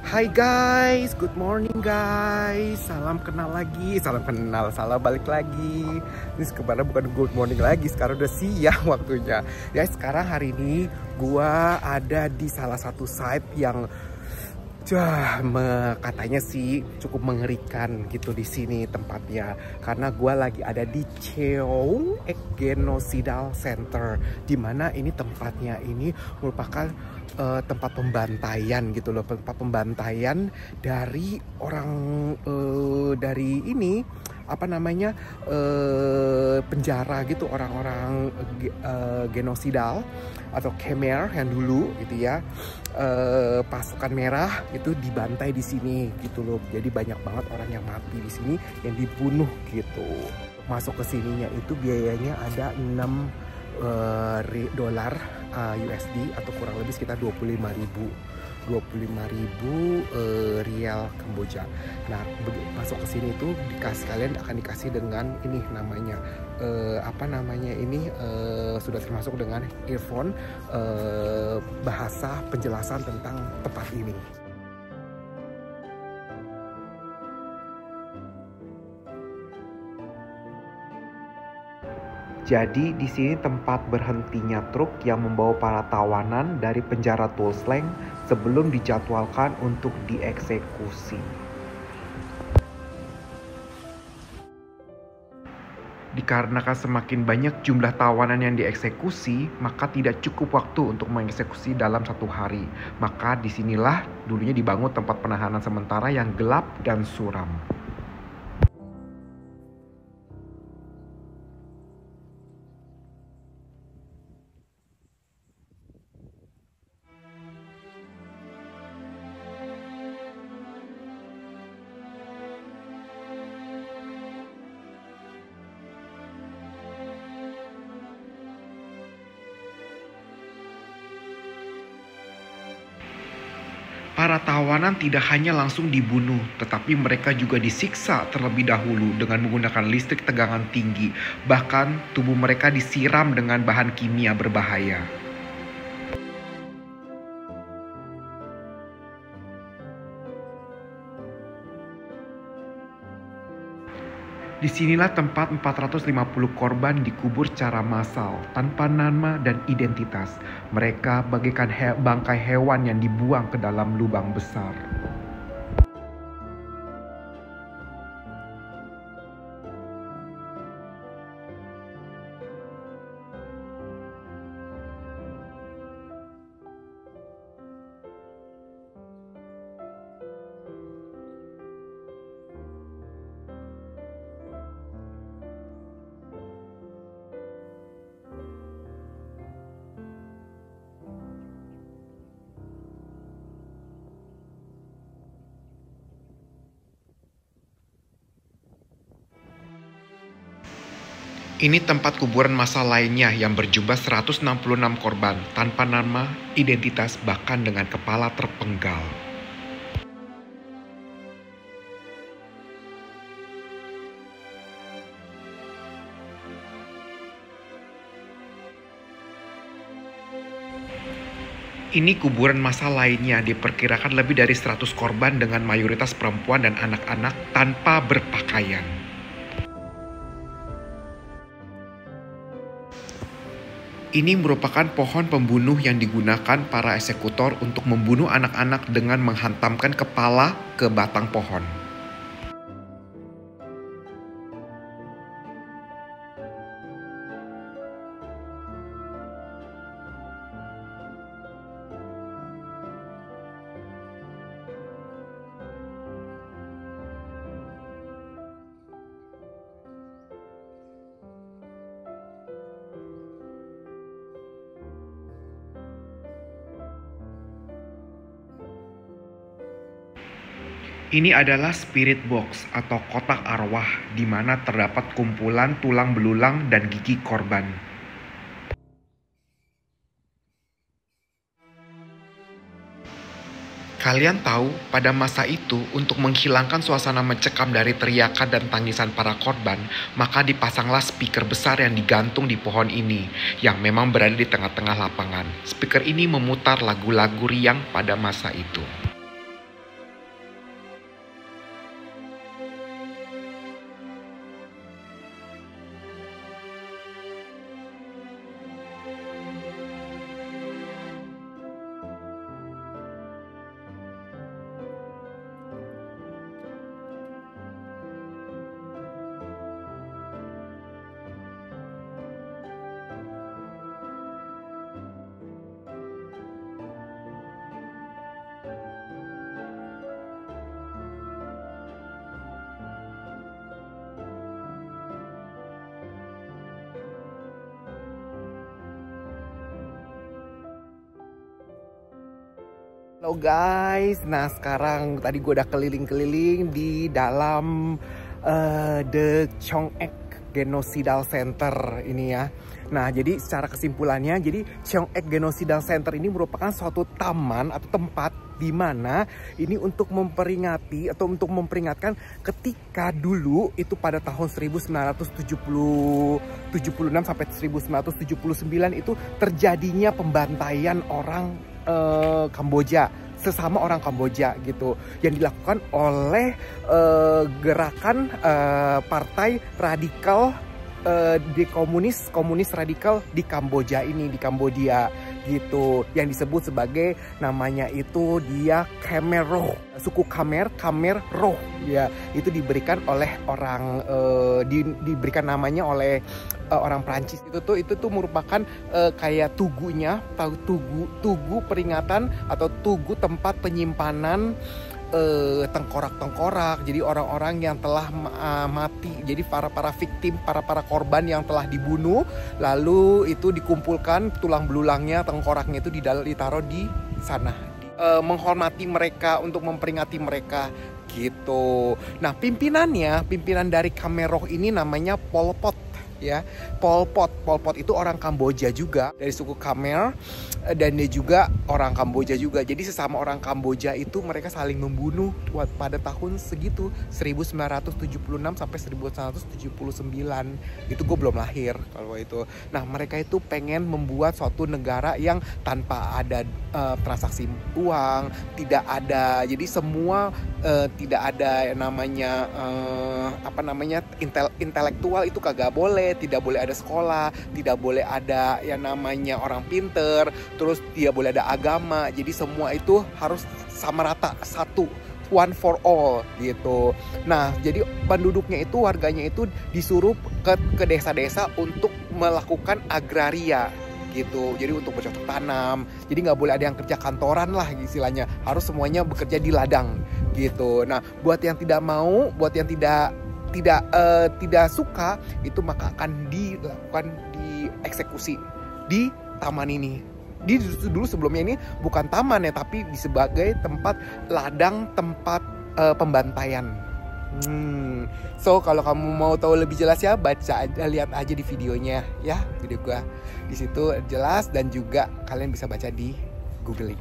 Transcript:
Hai guys, good morning guys. Salam kenal lagi, salam balik lagi. Ini sebenarnya bukan good morning lagi, sekarang udah siang waktunya. Ya sekarang hari ini gua ada di salah satu site yang katanya sih cukup mengerikan gitu di sini tempatnya, karena gue lagi ada di Cheong Genocidal Center, dimana ini tempatnya ini merupakan tempat pembantaian gitu loh, tempat pembantaian dari orang dari ini apa namanya penjara gitu, orang-orang genosidal atau Khmer yang dulu gitu ya, pasukan merah itu dibantai di sini gitu loh. Jadi banyak banget orang yang mati di sini, yang dibunuh gitu. Masuk ke sininya itu biayanya ada 6 dolar USD atau kurang lebih sekitar 25.000 rial Kamboja. Nah, masuk ke sini tuh kalian akan dikasih dengan ini namanya sudah termasuk dengan earphone, bahasa penjelasan tentang tempat ini. Jadi di sini tempat berhentinya truk yang membawa para tawanan dari penjara Tuol Sleng sebelum dijadwalkan untuk dieksekusi. Dikarenakan semakin banyak jumlah tawanan yang dieksekusi, maka tidak cukup waktu untuk mengeksekusi dalam satu hari. Maka disinilah dulunya dibangun tempat penahanan sementara yang gelap dan suram. Para tawanan tidak hanya langsung dibunuh, tetapi mereka juga disiksa terlebih dahulu dengan menggunakan listrik tegangan tinggi. Bahkan tubuh mereka disiram dengan bahan kimia berbahaya. Disinilah tempat 450 korban dikubur secara massal, tanpa nama dan identitas. Mereka bagaikan bangkai hewan yang dibuang ke dalam lubang besar. Ini tempat kuburan massal lainnya yang berjumlah 166 korban tanpa nama, identitas, bahkan dengan kepala terpenggal. Ini kuburan massal lainnya, diperkirakan lebih dari 100 korban dengan mayoritas perempuan dan anak-anak tanpa berpakaian. Ini merupakan pohon pembunuh yang digunakan para eksekutor untuk membunuh anak-anak dengan menghantamkan kepala ke batang pohon. Ini adalah spirit box atau kotak arwah di mana terdapat kumpulan tulang belulang dan gigi korban. Kalian tahu, pada masa itu untuk menghilangkan suasana mencekam dari teriakan dan tangisan para korban, maka dipasanglah speaker besar yang digantung di pohon ini, yang memang berada di tengah-tengah lapangan. Speaker ini memutar lagu-lagu riang pada masa itu. Halo guys, nah sekarang tadi gue udah keliling-keliling di dalam The Cheong-ek Genocidal Center ini ya. Nah jadi secara kesimpulannya, jadi Cheong-ek Genocidal Center ini merupakan suatu taman atau tempat di mana ini untuk memperingati atau untuk memperingatkan ketika dulu itu pada tahun 1976 sampai 1979 itu terjadinya pembantaian orang Kamboja, sesama orang Kamboja gitu, yang dilakukan oleh gerakan partai radikal di komunis radikal di Kamboja ini, di Kambodia gitu, yang disebut sebagai namanya itu dia Khmer Rouge, suku Khmer Rouge ya. Itu diberikan oleh orang diberikan namanya oleh orang Prancis. Itu tuh merupakan kayak tugunya, tugu peringatan atau tugu tempat penyimpanan tengkorak-tengkorak. Jadi orang-orang yang telah mati, jadi para victim, para korban yang telah dibunuh, lalu itu dikumpulkan tulang belulangnya, tengkoraknya itu ditaruh di sana, menghormati mereka, untuk memperingati mereka gitu. Nah pimpinan dari Khmer Rouge ini namanya Pol Pot ya. Pol Pot itu orang Kamboja juga, dari suku Khmer, dan dia juga orang Kamboja juga. Jadi sesama orang Kamboja itu mereka saling membunuh pada tahun segitu, 1976 sampai 1979. Itu gue belum lahir kalau itu. Nah mereka itu pengen membuat suatu negara yang tanpa ada transaksi uang, tidak ada, jadi semua tidak ada namanya intelektual itu kagak boleh. Tidak boleh ada sekolah, tidak boleh ada yang namanya orang pinter, terus tidak boleh ada agama. Jadi semua itu harus sama rata, satu, one for all gitu. Nah jadi penduduknya itu, warganya itu disuruh ke desa-desa untuk melakukan agraria gitu. Jadi untuk bercocok tanam. Jadi nggak boleh ada yang kerja kantoran lah istilahnya. Harus semuanya bekerja di ladang gitu. Nah buat yang tidak mau, buat yang tidak suka itu, maka akan dilakukan dieksekusi di taman ini. Dulu sebelumnya ini bukan taman ya, tapi sebagai tempat ladang, tempat pembantaian. So kalau kamu mau tahu lebih jelas ya, lihat aja di videonya ya, video gua di situ jelas, dan juga kalian bisa baca di Google.